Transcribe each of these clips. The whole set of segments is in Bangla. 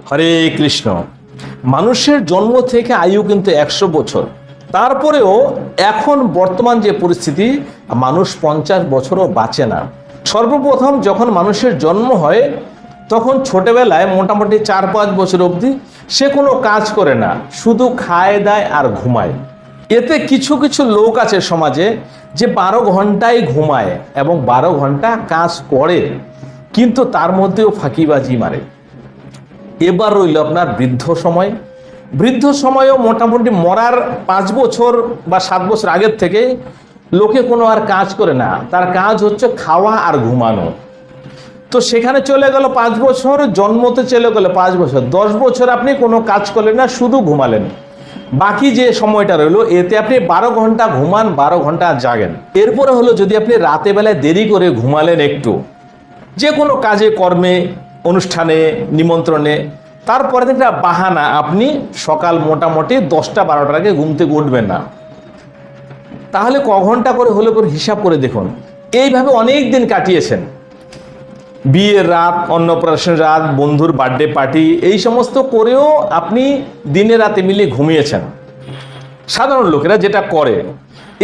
হরে কৃষ্ণ। মানুষের জন্ম থেকে আয়ু কিন্তু 100 বছর, তারপরেও এখন বর্তমান যে পরিস্থিতি, মানুষ 50 বছরও বাঁচে না। সর্বপ্রথম যখন মানুষের জন্ম হয় তখন ছোটবেলায় মোটামুটি 4-5 বছর অবধি সে কোনো কাজ করে না, শুধু খায় দায় আর ঘুমায়। এতে কিছু কিছু লোক আছে সমাজে যে 12 ঘন্টায় ঘুমায় এবং 12 ঘন্টা কাজ করে, কিন্তু তার মধ্যেও ফাঁকিবাজি মারে। এবার রইল আপনার বৃদ্ধ সময়। বৃদ্ধ সময়েও মোটামুটি মরার 5 বছর বা 7 বছর আগের থেকে লোকে কোনো আর কাজ করে না, তার কাজ হচ্ছে খাওয়া আর ঘুমানো। তো সেখানে চলে গেল 5 বছর, জন্মতে চলে গেল 5 বছর, 10 বছর আপনি কোনো কাজ করলেন না, শুধু ঘুমালেন। বাকি যে সময়টা রইল এতে আপনি 12 ঘন্টা ঘুমান, 12 ঘন্টা জাগেন। এরপরে হলো যদি আপনি রাতে বেলায় দেরি করে ঘুমালেন একটু, যে কোনো কাজে কর্মে, অনুষ্ঠানে, নিমন্ত্রণে, তারপরে একটা বাহানা, আপনি সকাল মোটামুটি 10টা-12টার আগে ঘুম থেকে উঠবেন না। তাহলে ক ঘন্টা করে হলে করে হিসাব করে দেখুন। এইভাবে অনেক দিন কাটিয়েছেন। বিয়ের রাত, অন্নপ্রাশন রাত, বন্ধুর বার্থডে পার্টি, এই সমস্ত করেও আপনি দিনে রাতে মিলিয়ে ঘুমিয়েছেন, সাধারণ লোকেরা যেটা করে।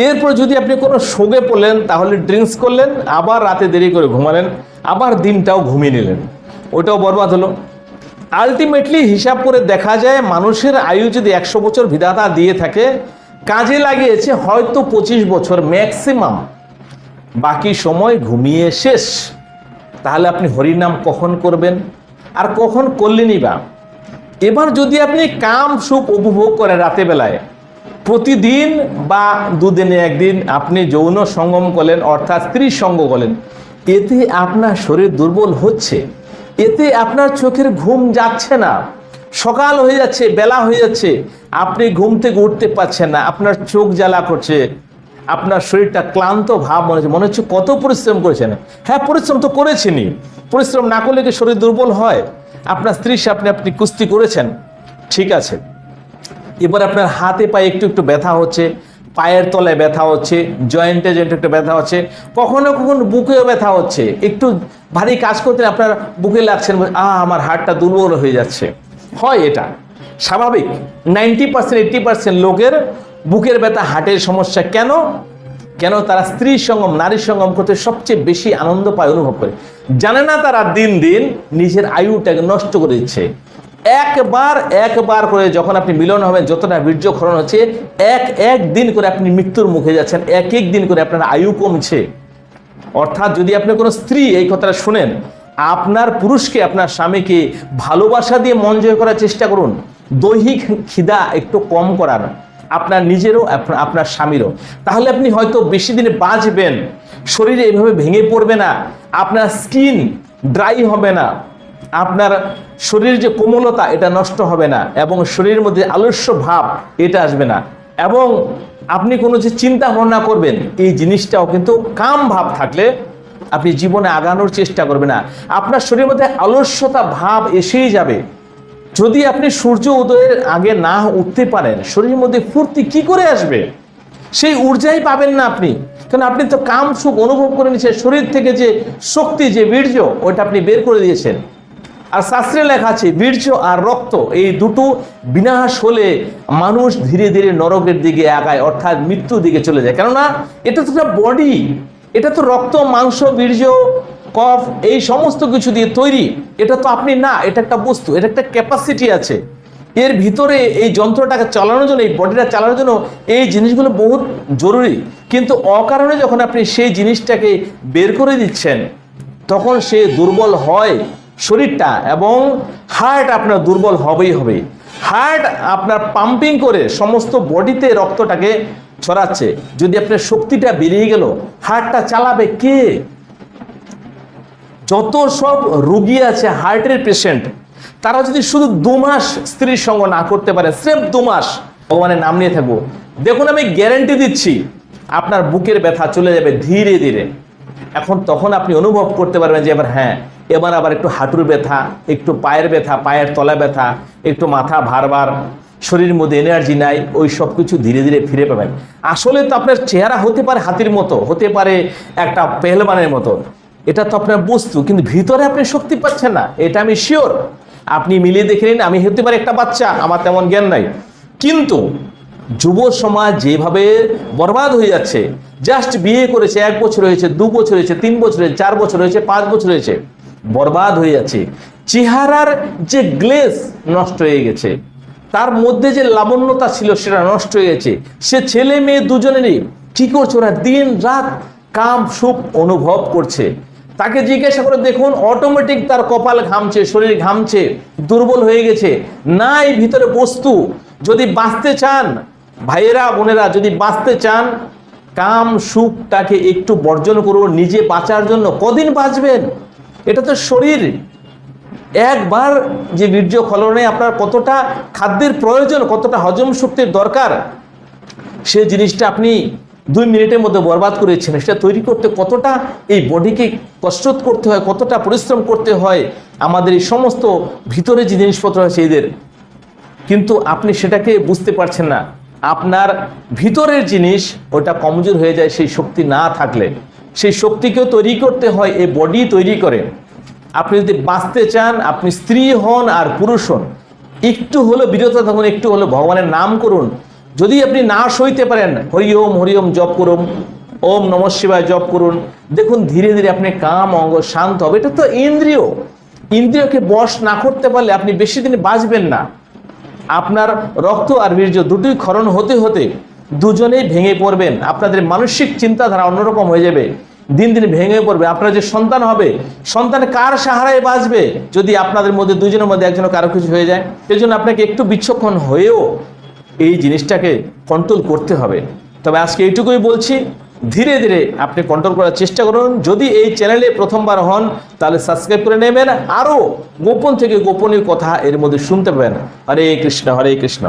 এরপর যদি আপনি কোনো শোকে পড়লেন, তাহলে ড্রিঙ্কস করলেন, আবার রাতে দেরি করে ঘুমালেন, আবার দিনটাও ঘুমিয়ে নিলেন, ওটাও বরবাদ হলো। আলটিমেটলি হিসাব করে দেখা যায় মানুষের আয়ু যদি 100 বছর বিধাতা দিয়ে থাকে, কাজে লাগিয়েছে হয়তো 25 বছর ম্যাক্সিমাম, বাকি সময় ঘুমিয়ে শেষ। তাহলে আপনি হরিনাম কখন করবেন আর কখন করলেনই বা? এবার যদি আপনি কাম সুখ উপভোগ করেন রাতে বেলায়, প্রতিদিন বা 2 দিনে একদিন আপনি যৌন সঙ্গম করলেন, অর্থাৎ স্ত্রী সঙ্গ করলেন, এতে আপনার শরীর দুর্বল হচ্ছে, এতে আপনার চোখের ঘুম যাচ্ছে না, সকাল হয়ে যাচ্ছে, বেলা হয়ে যাচ্ছে, আপনি ঘুম থেকে উঠতে পারছেন না, আপনার চোখ জ্বালা করছে, আপনার শরীরটা ক্লান্ত ভাব মনে হচ্ছে কত পরিশ্রম করেছেন। হ্যাঁ, পরিশ্রম তো করেছেনই, পরিশ্রম না করলে কি শরীর দুর্বল হয়? আপনার স্ত্রীর সামনে আপনি কুস্তি করেছেন, ঠিক আছে। এবার আপনার হাতে পায়ে একটু একটু ব্যথা হচ্ছে, পায়ের তলায় ব্যথা হচ্ছে, জয়েন্টে একটু ব্যথা হচ্ছে, কখনো কখনো বুকেও ব্যথা হচ্ছে, একটু ভারী কাজ করতে আপনার বুকে লাগছেন, আমার হাড়টা দুর্বল হয়ে যাচ্ছে। হয়, এটা স্বাভাবিক। 90%-80% লোকের বুকের ব্যথা, হার্টের সমস্যা। কেন? তারা স্ত্রীর সঙ্গম, নারীর সঙ্গম করতে সবচেয়ে বেশি আনন্দ পায়, অনুভব করে। জানে না তারা দিন দিন নিজের আয়ুটাকে নষ্ট করে দিচ্ছে। একবার করে যখন আপনি মিলন হবেন, যতটা বীর্যক্ষরণ হচ্ছে, এক দিন করে আপনি মৃত্যুর মুখে যাচ্ছেন, এক দিন করে আপনার আয়ু কমছে। অর্থাৎ যদি আপনি কোনো স্ত্রী এই কথাটা শুনেন, আপনার পুরুষকে, আপনার স্বামীকে ভালোবাসা দিয়ে মন জয় করার চেষ্টা করুন, দৈহিক খিদা একটু কম করার, আপনার নিজেরও আপনার স্বামীরও। তাহলে আপনি হয়তো বেশি দিনে বাঁচবেন, শরীরে এইভাবে ভেঙে পড়বে না, আপনার স্কিন ড্রাই হবে না, আপনার শরীরের যে কোমলতা এটা নষ্ট হবে না, এবং শরীরের মধ্যে আলস্য ভাব এটা আসবে না, এবং আপনি কোনো যে চিন্তা ভাবনা করবেন এই জিনিসটাও কিন্তু কাম ভাব থাকলে আপনি জীবনে আগানোর চেষ্টা করবেন না। আপনার শরীরের মধ্যে আলস্যতা ভাব এসেই যাবে। যদি আপনি সূর্য উদয়ের আগে না উঠতে পারেন, শরীরের মধ্যে ফুর্তি কি করে আসবে? সেই ঊর্জাই পাবেন না আপনি, কারণ আপনি তো কাম সুখ অনুভব করে নিয়েছেন। শরীর থেকে যে শক্তি, যে বীর্য, ওইটা আপনি বের করে দিয়েছেন। আর শাস্ত্রে লেখা আছে বীর্য আর রক্ত এই দুটো বিনাশ হলে মানুষ ধীরে ধীরে নরকের দিকে আগায়, অর্থাৎ মৃত্যুর দিকে চলে যায়। কেননা এটা তো একটা বডি, এটা তো রক্ত, মাংস, বীর্য, কফ, এই সমস্ত কিছু দিয়ে তৈরি। এটা তো আপনি না, এটা একটা বস্তু, এটা একটা ক্যাপাসিটি আছে। এর ভিতরে এই যন্ত্রটাকে চালানোর জন্য, এই বডিটা চালানোর জন্য এই জিনিসগুলো বহুত জরুরি। কিন্তু অকারণে যখন আপনি সেই জিনিসটাকে বের করে দিচ্ছেন, তখন সে দুর্বল হয় শরীরটা, এবং হার্ট আপনার দুর্বল হবেই হবে। হার্ট আপনার পাম্পিং করে সমস্ত বডিতে রক্তটাকে ছড়াচ্ছে। যদি আপনার শক্তিটা বেরিয়ে গেল, হার্টটা চালাবে কে? যত সব রোগী আছে হার্টের পেশেন্ট, তারা যদি শুধু 2 মাস স্ত্রীর সঙ্গ না করতে পারে, স্রেফ 2 মাস, ভগবানের নাম নিয়ে থাকবো, দেখুন আমি গ্যারান্টি দিচ্ছি আপনার বুকের ব্যথা চলে যাবে ধীরে ধীরে। তখন আপনি অনুভব করতে পারবেন যে এবার আবার একটু হাঁটুর ব্যথা, একটু পায়ের ব্যথা, পায়ের তলা ব্যথা, একটু মাথা ভারবার, শরীরের মধ্যে এনার্জি নাই, ওই সব কিছু ধীরে ধীরে ফিরে পাবেন। আসলে তো আপনার চেহারা হতে পারে হাতির মতো, হতে পারে একটা পেহলবানের মতো, এটা তো আপনার বস্তু, কিন্তু ভিতরে আপনি শক্তি পাচ্ছেন না, এটা আমি শিওর। আপনি মিলিয়ে দেখে নিন, আমি হতে পারি একটা বাচ্চা, আমার তেমন জ্ঞান নাই, কিন্তু যুব সমাজ যেভাবে বরবাদ হয়ে যাচ্ছে, জাস্ট বিয়ে করেছে, 1 বছর হয়েছে, 2 বছর হয়েছে, 3 বছর হয়েছে, 4 বছর হয়েছে, 5 বছর হয়েছে, বরবাদ হয়ে যাচ্ছে। চেহারার যে গ্লেজ নষ্ট হয়ে গেছে, তার মধ্যে যে লাবণ্যতা ছিল সেটা নষ্ট হয়ে গেছে। সে ছেলে মেয়ে দুজনেরই কি করছে, ওরা দিন রাত কাম সুখ অনুভব করছে। তাকে জিজ্ঞাসা করে দেখুন, অটোমেটিক তার কপাল ঘামছে, শরীর ঘামছে, দুর্বল হয়ে গেছে, নাই ভিতরে বস্তু। যদি বাঁচতে চান ভাইয়েরা বোনেরা, যদি বাঁচতে চান, কাম সুখটাকে একটু বর্জন করুন নিজে বাঁচার জন্য। কদিন বাঁচবেন? এটা তো শরীর। একবার যে বীর্য ফলনে আপনার কতটা খাদ্যের প্রয়োজন, কতটা হজম শক্তির দরকার, সে জিনিসটা আপনি 2 মিনিটের মধ্যে বরবাদ করেছেন। সেটা তৈরি করতে কতটা এই বডিকে কসরত করতে হয়, কতটা পরিশ্রম করতে হয়, আমাদের এই সমস্ত ভিতরে যে জিনিসপত্র আছে এদের, কিন্তু আপনি সেটাকে বুঝতে পারছেন না। আপনার ভিতরের জিনিস ওটা কমজোর হয়ে যায় সেই শক্তি না থাকলে। সেই শক্তিকেও তৈরি করতে হয়, এই বডি তৈরি করে। আপনি যদি বাঁচতে চান, আপনি স্ত্রী হন আর পুরুষ হন, একটু হলো বিরত থাকুন, একটু হলো ভগবানের নাম করুন। যদি আপনি না সইতে পারেন, হরি ওম জপ করুন, ওম নমঃ শিবায় জপ করুন, দেখুন ধীরে ধীরে আপনি কাম অঙ্গ শান্ত হবে। এটা তো ইন্দ্রিয়, ইন্দ্রিয়কে বশ না করতে পারলে আপনি বেশি দিন বাঁচবেন না। আপনার রক্ত আর বীর্য দুটোই ক্ষরণ হতে হতে দুজনেই ভেঙে পড়বেন। আপনাদের মানসিক চিন্তাধারা অন্যরকম হয়ে যাবে, দিন দিন ভেঙে পড়বে। আপনার যে সন্তান হবে, সন্তান কার সাহারায় বাঁচবে যদি আপনাদের মধ্যে দুজনের মধ্যে একজনের কারো কিছু হয়ে যায়? সেই জন্য আপনাকে একটু বিচক্ষণ হয়েও এই জিনিসটাকে কন্ট্রোল করতে হবে। তবে আজকে এইটুকুই বলছি, ধীরে ধীরে আপনি কন্ট্রোল করার চেষ্টা করুন। যদি এই চ্যানেলে প্রথমবার হন তাহলে সাবস্ক্রাইব করে নেবেন, আরও গোপন থেকে গোপনীয় কথা এর মধ্যে শুনতে পাবেন। হরে কৃষ্ণ, হরে কৃষ্ণ।